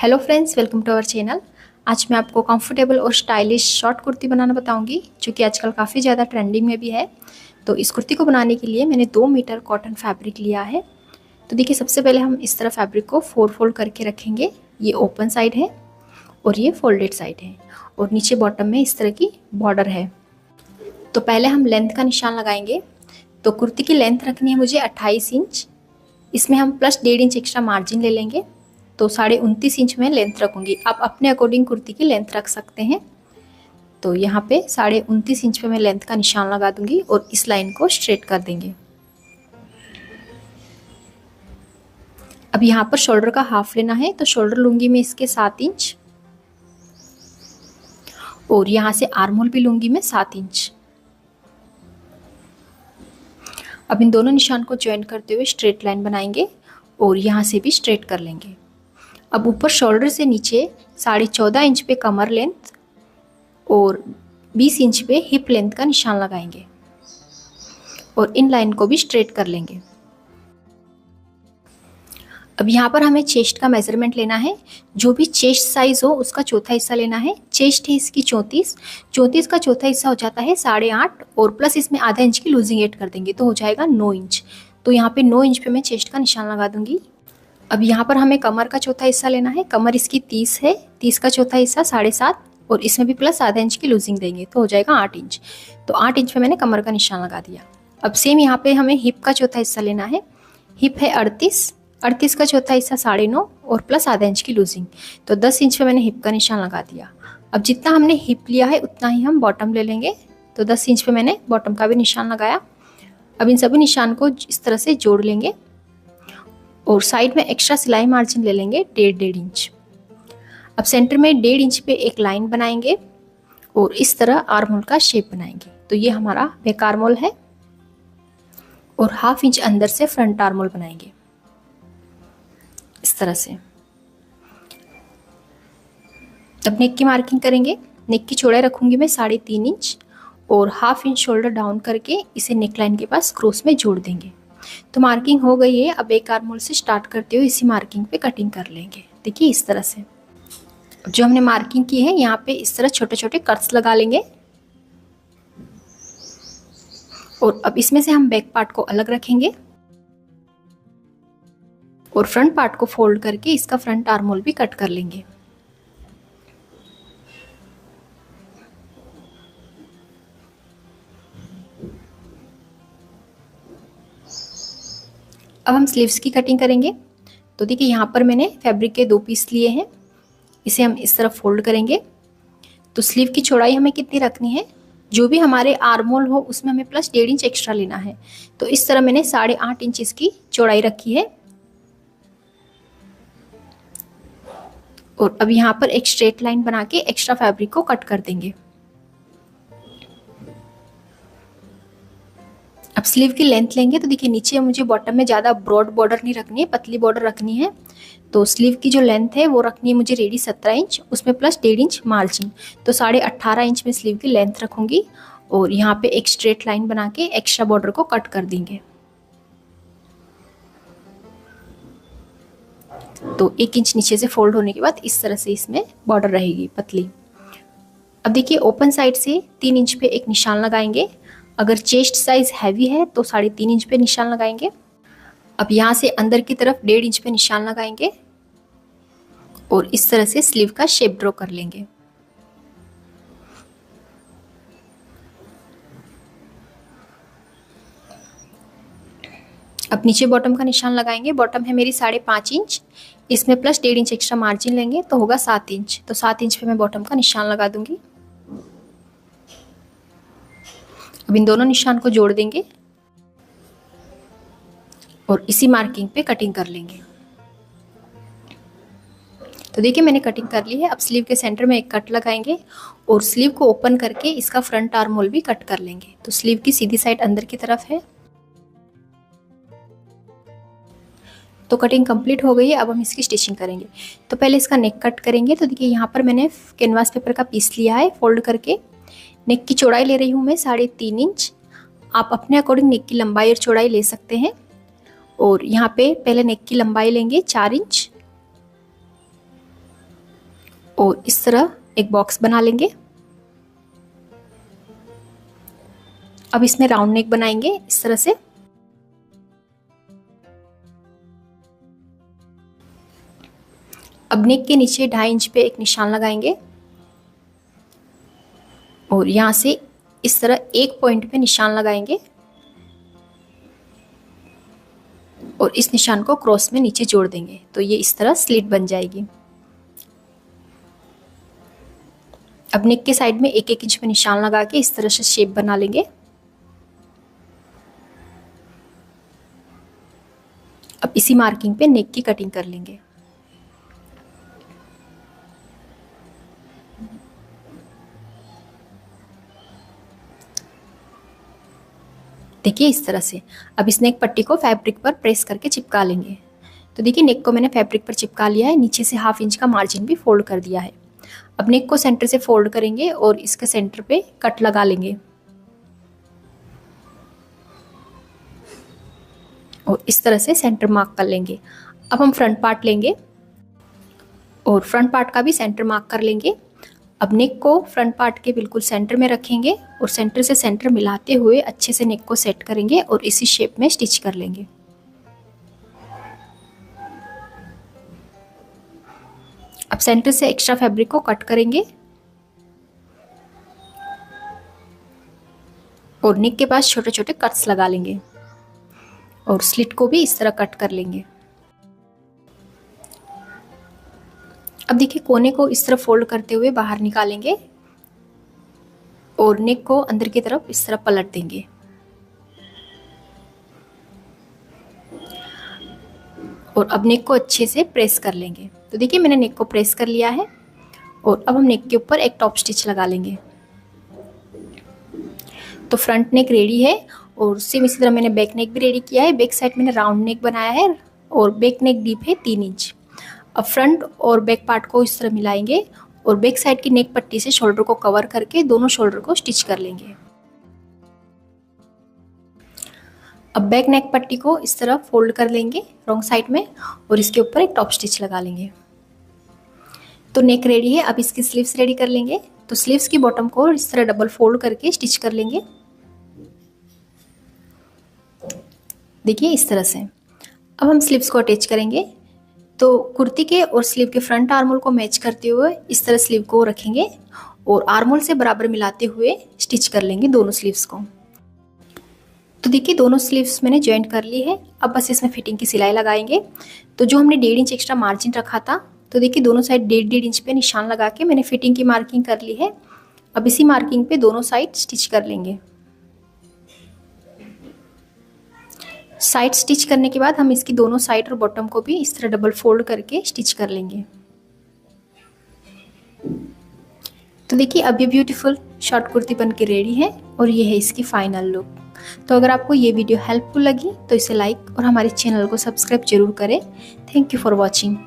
Hello friends, welcome to our channel. आज मैं आपको कंफर्टेबल और स्टाइलिश शॉर्ट कुर्ती बनाना बताऊंगी, जो कि आजकल काफ़ी ज़्यादा ट्रेंडिंग में भी है। तो इस कुर्ती को बनाने के लिए मैंने 2 मीटर कॉटन फैब्रिक लिया है। तो देखिए, सबसे पहले हम इस तरह फैब्रिक को 4 फोल्ड करके रखेंगे। ये ओपन साइड है और ये फोल्डेड साइड है, और नीचे बॉटम में इस तरह की बॉर्डर है। तो पहले हम लेंथ का निशान लगाएंगे। तो कुर्ती की लेंथ रखनी है मुझे 28 इंच। इसमें हम प्लस 1.5 इंच एक्स्ट्रा मार्जिन ले लेंगे। तो 29.5 इंच में लेंथ रखूंगी। आप अपने अकॉर्डिंग कुर्ती की लेंथ रख सकते हैं। तो यहाँ पे 29.5 इंच पे मैं लेंथ का निशान लगा दूंगी और इस लाइन को स्ट्रेट कर देंगे। अब यहाँ पर शोल्डर का हाफ लेना है, तो शोल्डर लूंगी मैं इसके 7 इंच, और यहाँ से आर्म होल भी लूंगी मैं 7 इंच। अब इन दोनों निशान को ज्वाइन करते हुए स्ट्रेट लाइन बनाएंगे और यहाँ से भी स्ट्रेट कर लेंगे। अब ऊपर शोल्डर से नीचे 14.5 इंच पे कमर लेंथ और 20 इंच पे हिप लेंथ का निशान लगाएंगे और इन लाइन को भी स्ट्रेट कर लेंगे। अब यहाँ पर हमें चेस्ट का मेजरमेंट लेना है। जो भी चेस्ट साइज हो उसका चौथा हिस्सा लेना है। चेस्ट है इसकी 34 का चौथा हिस्सा हो जाता है 8.5, और प्लस इसमें आधा इंच की लूजिंग ऐड कर देंगे तो हो जाएगा 9 इंच। तो यहाँ पे 9 इंच पे मैं चेस्ट का निशान लगा दूंगी। अब यहाँ पर हमें कमर का चौथा हिस्सा लेना है। कमर इसकी 30 है, 30 का चौथा हिस्सा 7.5, और इसमें भी प्लस आधा इंच की लूजिंग देंगे तो हो जाएगा 8 इंच। तो 8 इंच पे मैंने कमर का निशान लगा दिया। अब सेम यहाँ पे हमें हिप का चौथा हिस्सा लेना है। हिप है 38 का चौथा हिस्सा 9.5 और प्लस आधा इंच की लूजिंग, तो 10 इंच पे मैंने हिप का निशान लगा दिया। अब जितना हमने हिप लिया है उतना ही हम बॉटम ले लेंगे। तो 10 इंच पे मैंने बॉटम का भी निशान लगाया। अब इन सभी निशान को इस तरह से जोड़ लेंगे और साइड में एक्स्ट्रा सिलाई मार्जिन ले लेंगे 1.5 इंच। अब सेंटर में 1.5 इंच पे एक लाइन बनाएंगे और इस तरह आर्म होल का शेप बनाएंगे। तो ये हमारा बैक आर्म होल है, और ½ इंच अंदर से फ्रंट आर्म होल बनाएंगे इस तरह से। अब नेक की मार्किंग करेंगे। नेक की चौड़ाई रखूंगी मैं 3.5 इंच, और ½ इंच शोल्डर डाउन करके इसे नेक लाइन के पास क्रॉस में जोड़ देंगे। तो मार्किंग हो गई है। अब एक आर्म होल से स्टार्ट करते हुए इसी मार्किंग पे कटिंग कर लेंगे। देखिए इस तरह से जो हमने मार्किंग की है यहाँ पे इस तरह छोटे छोटे कट्स लगा लेंगे, और अब इसमें से हम बैक पार्ट को अलग रखेंगे और फ्रंट पार्ट को फोल्ड करके इसका फ्रंट आर्म होल भी कट कर लेंगे। अब हम स्लीव्स की कटिंग करेंगे। तो देखिए यहाँ पर मैंने फैब्रिक के 2 पीस लिए हैं। इसे हम इस तरफ फोल्ड करेंगे। तो स्लीव की चौड़ाई हमें कितनी रखनी है, जो भी हमारे आर्म होल हो उसमें हमें प्लस 1.5 इंच एक्स्ट्रा लेना है। तो इस तरह मैंने 8.5 इंच इसकी चौड़ाई रखी है। और अब यहाँ पर एक स्ट्रेट लाइन बना के एक्स्ट्रा फैब्रिक को कट कर देंगे। अब स्लीव की लेंथ लेंगे। तो देखिए नीचे मुझे बॉटम में ज़्यादा ब्रॉड बॉर्डर नहीं रखनी है, पतली बॉर्डर रखनी है। तो स्लीव की जो लेंथ है वो रखनी है मुझे रेडी 17 इंच, उसमें प्लस 1.5 इंच मार्जिन। तो 18.5 इंच में स्लीव की लेंथ रखूंगी, और यहाँ पे एक स्ट्रेट लाइन बना के एक्स्ट्रा बॉर्डर को कट कर देंगे। तो 1 इंच नीचे से फोल्ड होने के बाद इस तरह से इसमें बॉर्डर रहेगी पतली। अब देखिए ओपन साइड से 3 इंच पे एक निशान लगाएंगे। अगर चेस्ट साइज हैवी है तो 3.5 इंच पे निशान लगाएंगे। अब यहाँ से अंदर की तरफ 1.5 इंच पे निशान लगाएंगे और इस तरह से स्लीव का शेप ड्रॉ कर लेंगे। अब नीचे बॉटम का निशान लगाएंगे। बॉटम है मेरी 5.5 इंच, इसमें प्लस 1.5 इंच एक्स्ट्रा मार्जिन लेंगे तो होगा 7 इंच। तो 7 इंच पे मैं बॉटम का निशान लगा दूंगी। अब इन दोनों निशान को जोड़ देंगे और इसी मार्किंग पे कटिंग कर लेंगे। तो देखिए मैंने कटिंग कर ली है। अब स्लीव के सेंटर में एक कट लगाएंगे और स्लीव को ओपन करके इसका फ्रंट आर्म होल भी कट कर लेंगे। तो स्लीव की सीधी साइड अंदर की तरफ है। तो कटिंग कंप्लीट हो गई है। अब हम इसकी स्टिचिंग करेंगे। तो पहले इसका नेक कट करेंगे। तो देखिए यहाँ पर मैंने कैनवास पेपर का पीस लिया है फोल्ड करके। नेक की चौड़ाई ले रही हूँ मैं 3.5 इंच। आप अपने अकॉर्डिंग नेक की लंबाई और चौड़ाई ले सकते हैं। और यहाँ पे पहले नेक की लंबाई लेंगे 4 इंच, और इस तरह एक बॉक्स बना लेंगे। अब इसमें राउंड नेक बनाएंगे इस तरह से। अब नेक के नीचे 2.5 इंच पे एक निशान लगाएंगे और यहाँ से इस तरह एक पॉइंट पे निशान लगाएंगे और इस निशान को क्रॉस में नीचे जोड़ देंगे, तो ये इस तरह स्लिट बन जाएगी। अब नेक के साइड में 1-1 इंच पे निशान लगा के इस तरह से शेप बना लेंगे। अब इसी मार्किंग पे नेक की कटिंग कर लेंगे। देखिए इस तरह से। अब इस नेक पट्टी को फैब्रिक पर प्रेस करके चिपका लेंगे। तो देखिए नेक को मैंने फैब्रिक पर चिपका लिया है, नीचे से 1/2 इंच का मार्जिन भी फोल्ड कर दिया है। अब नेक को सेंटर से फोल्ड करेंगे और इसके सेंटर पे कट लगा लेंगे और इस तरह से सेंटर मार्क कर लेंगे। अब हम फ्रंट पार्ट लेंगे और फ्रंट पार्ट का भी सेंटर मार्क कर लेंगे। अब नेक को फ्रंट पार्ट के बिल्कुल सेंटर में रखेंगे और सेंटर से सेंटर मिलाते हुए अच्छे से नेक को सेट करेंगे और इसी शेप में स्टिच कर लेंगे। अब सेंटर से एक्स्ट्रा फैब्रिक को कट करेंगे और नेक के पास छोटे छोटे कट्स लगा लेंगे और स्लिट को भी इस तरह कट कर लेंगे। अब देखिए कोने को इस तरह फोल्ड करते हुए बाहर निकालेंगे और नेक को अंदर की तरफ इस तरह पलट देंगे। और अब नेक को अच्छे से प्रेस कर लेंगे। तो देखिए मैंने नेक को प्रेस कर लिया है और अब हम नेक के ऊपर एक टॉप स्टिच लगा लेंगे। तो फ्रंट नेक रेडी है और सेम इसी तरह मैंने बैक नेक भी रेडी किया है। बैक साइड मैंने राउंड नेक बनाया है और बैक नेक डीप है 3 इंच। अब फ्रंट और बैक पार्ट को इस तरह मिलाएंगे और बैक साइड की नेक पट्टी से शोल्डर को कवर करके दोनों शोल्डर को स्टिच कर लेंगे। अब बैक नेक पट्टी को इस तरह फोल्ड कर लेंगे रॉन्ग साइड में और इसके ऊपर एक टॉप स्टिच लगा लेंगे। तो नेक रेडी है। अब इसकी स्लीव्स रेडी कर लेंगे। तो स्लीव्स की बॉटम को इस तरह डबल फोल्ड करके स्टिच कर लेंगे। देखिए इस तरह से। अब हम स्लीव्स को अटैच करेंगे। तो कुर्ती के और स्लीव के फ्रंट आर्मोल को मैच करते हुए इस तरह स्लीव को रखेंगे और आर्मोल से बराबर मिलाते हुए स्टिच कर लेंगे दोनों स्लीव्स को। तो देखिए दोनों स्लीव्स मैंने ज्वाइंट कर ली है। अब बस इसमें फिटिंग की सिलाई लगाएंगे। तो जो हमने 1.5 इंच एक्स्ट्रा मार्जिन रखा था, तो देखिए दोनों साइड 1.5 इंच पे निशान लगा के मैंने फिटिंग की मार्किंग कर ली है। अब इसी मार्किंग पे दोनों साइड स्टिच कर लेंगे। साइड स्टिच करने के बाद हम इसकी दोनों साइड और बॉटम को भी इस तरह डबल फोल्ड करके स्टिच कर लेंगे। तो देखिए अब ये ब्यूटीफुल शॉर्ट कुर्ती बन के रेडी है और ये है इसकी फाइनल लुक। तो अगर आपको ये वीडियो हेल्पफुल लगी तो इसे लाइक और हमारे चैनल को सब्सक्राइब जरूर करें। Thank you for watching.